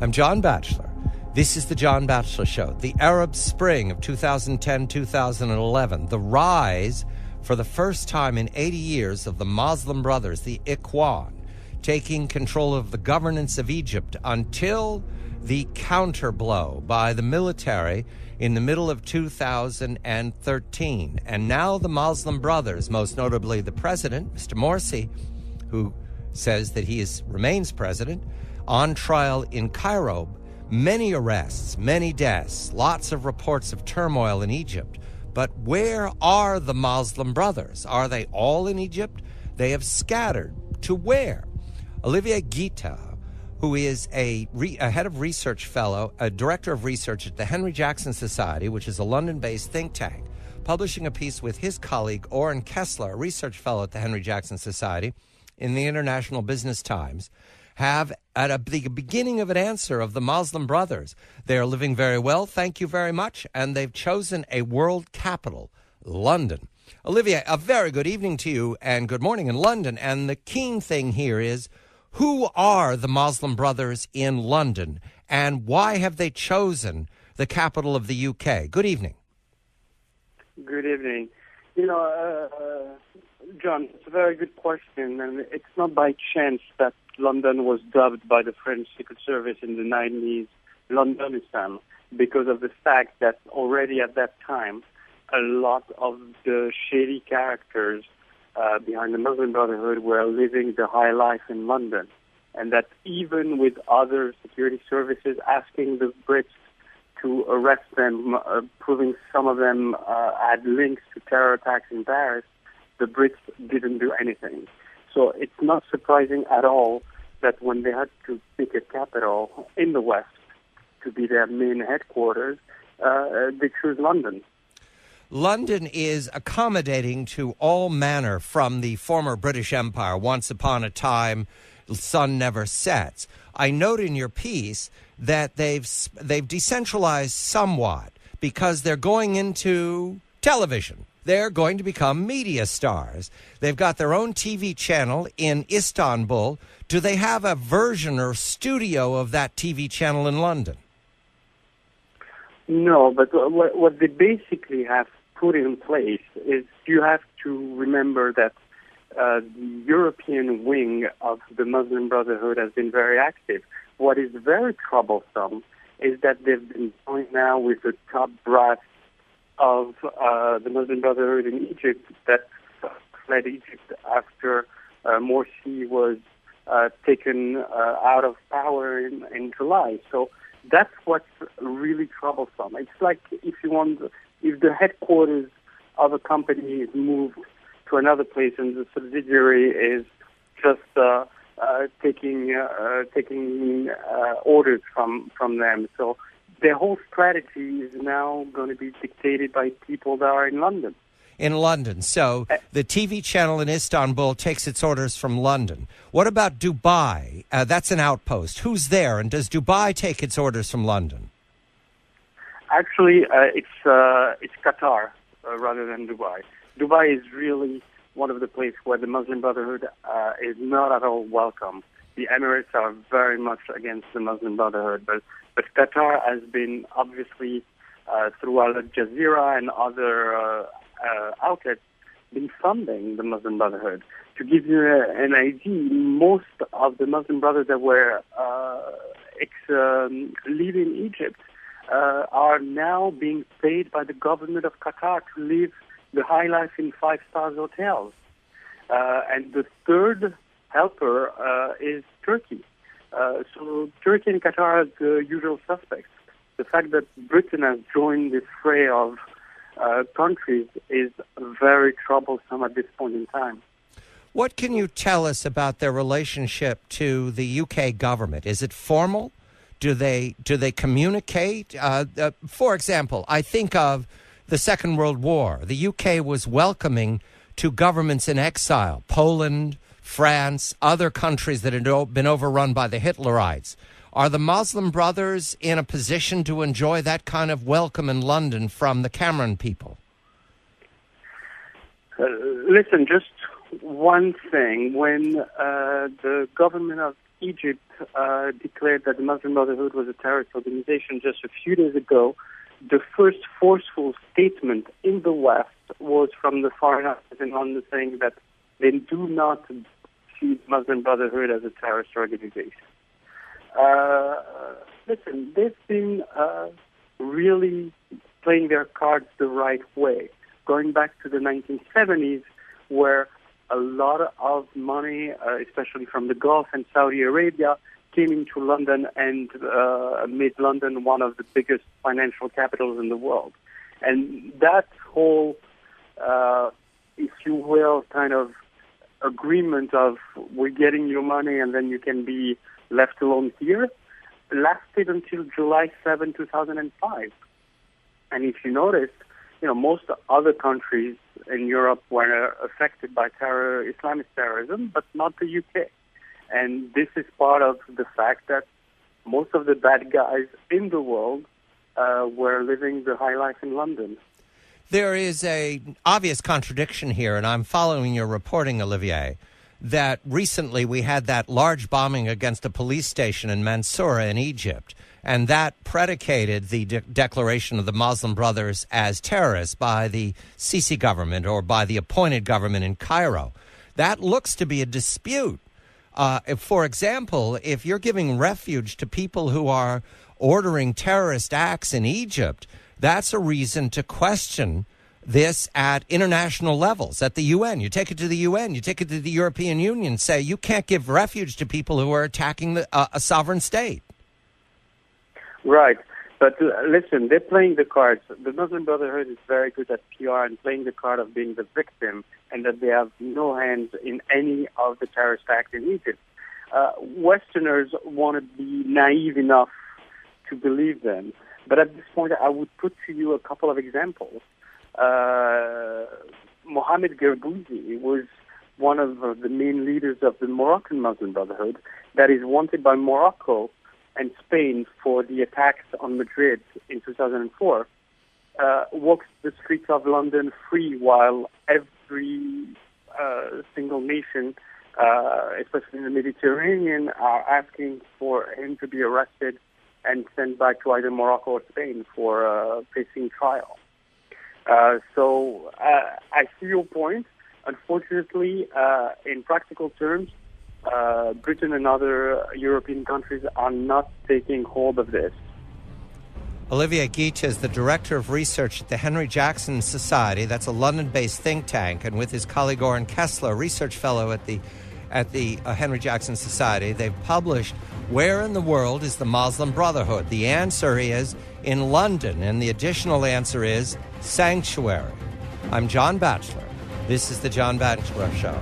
I'm John Batchelor. This is the John Batchelor Show. The Arab Spring of 2010-2011, the rise for the first time in 80 years of the Muslim Brothers, the Ikhwan, taking control of the governance of Egypt until the counterblow by the military in the middle of 2013. And now the Muslim Brothers, most notably the president, Mr. Morsi, who says that he remains president, on trial in Cairo. Many arrests, many deaths, lots of reports of turmoil in Egypt. But where are the Muslim Brothers? Are they all in Egypt? They have scattered. To where? Olivier Guitta, who is a head of research fellow, a director of research at the Henry Jackson Society, which is a London-based think tank, publishing a piece with his colleague, Oren Kessler, a research fellow at the Henry Jackson Society, in the International Business Times, have at the beginning of an answer of the Muslim Brothers. They are living very well, thank you very much, and they've chosen a world capital, London. Olivier, a very good evening to you and good morning in London. And the keen thing here is, who are the Muslim Brothers in London and why have they chosen the capital of the UK? Good evening. Good evening. John, it's a very good question, and it's not by chance that London was dubbed by the French Secret Service in the 90s Londonistan, because of the fact that already at that time, a lot of the shady characters behind the Muslim Brotherhood were living the high life in London, and that even with other security services asking the Brits to arrest them, proving some of them had links to terror attacks in Paris, the Brits didn't do anything. So it's not surprising at all that when they had to pick a capital in the West to be their main headquarters, they chose London. London is accommodating to all manner from the former British Empire. Once upon a time, the sun never sets. I note in your piece that they've decentralized somewhat because they're going into television. They're going to become media stars. They've got their own TV channel in Istanbul. Do they have a version or studio of that TV channel in London? No, but what they basically have put in place is you have to remember that the European wing of the Muslim Brotherhood has been very active. What is very troublesome is that they've been joined now with the top brass of the Muslim Brotherhood in Egypt that fled Egypt after Morsi was taken out of power in July. So that's what's really troublesome. It's like if the headquarters of a company is moved to another place and the subsidiary is just taking orders from them. So their whole strategy is now going to be dictated by people that are in London. In London. So the TV channel in Istanbul takes its orders from London. What about Dubai? That's an outpost. Who's there? And does Dubai take its orders from London? Actually, it's Qatar rather than Dubai. Dubai is really one of the places where the Muslim Brotherhood is not at all welcome. The Emirates are very much against the Muslim Brotherhood, but Qatar has been obviously through Al Jazeera and other outlets been funding the Muslim Brotherhood. To give you an idea, most of the Muslim brothers that were leaving Egypt are now being paid by the government of Qatar to live the high life in 5-star hotels. And the third helper is Turkey. So Turkey and Qatar are the usual suspects. The fact that Britain has joined this fray of countries is very troublesome at this point in time. What can you tell us about their relationship to the UK government? Is it formal? Do they communicate? For example, I think of the Second World War. The UK was welcoming to governments in exile, Poland, France, other countries that had been overrun by the Hitlerites. Are the Muslim Brothers in a position to enjoy that kind of welcome in London from the Cameron people? Listen, just one thing. When the government of Egypt declared that the Muslim Brotherhood was a terrorist organization just a few days ago, the first forceful statement in the West was from the Foreign Office in London saying that they do not see the Muslim Brotherhood as a terrorist organization. Listen, they've been really playing their cards the right way, going back to the 1970s, where a lot of money, especially from the Gulf and Saudi Arabia, came into London and made London one of the biggest financial capitals in the world. And that whole, if you will, kind of agreement of we're getting your money and then you can be left alone here, lasted until July 7, 2005. And if you notice, most other countries in Europe were affected by Islamist terrorism, but not the UK. And this is part of the fact that most of the bad guys in the world were living the high life in London. There is an obvious contradiction here, and I'm following your reporting, Olivier, that recently we had that large bombing against a police station in Mansoura in Egypt, and that predicated the declaration of the Muslim Brothers as terrorists by the Sisi government or by the appointed government in Cairo. That looks to be a dispute. For example, if you're giving refuge to people who are ordering terrorist acts in Egypt, that's a reason to question this at international levels, at the UN. You take it to the UN, you take it to the European Union, say you can't give refuge to people who are attacking a sovereign state. Right. But listen, they're playing the cards. The Muslim Brotherhood is very good at PR and playing the card of being the victim and that they have no hands in any of the terrorist acts in Egypt. Westerners want to be naive enough to believe them. But at this point, I would put to you a couple of examples. Mohammed Gergouzi was one of the main leaders of the Moroccan Muslim Brotherhood that is wanted by Morocco and Spain for the attacks on Madrid in 2004, walks the streets of London free while every single nation, especially in the Mediterranean, are asking for him to be arrested and sent back to either Morocco or Spain for facing trial. So I see your point. Unfortunately, in practical terms, Britain and other European countries are not taking hold of this. Olivier Guitta is the Director of Research at the Henry Jackson Society. That's a London-based think tank. And with his colleague Oren Kessler, research fellow at the Henry Jackson Society, they've published Where in the World is the Muslim Brotherhood? The answer is in London, and the additional answer is sanctuary. I'm John Batchelor. This is The John Batchelor Show.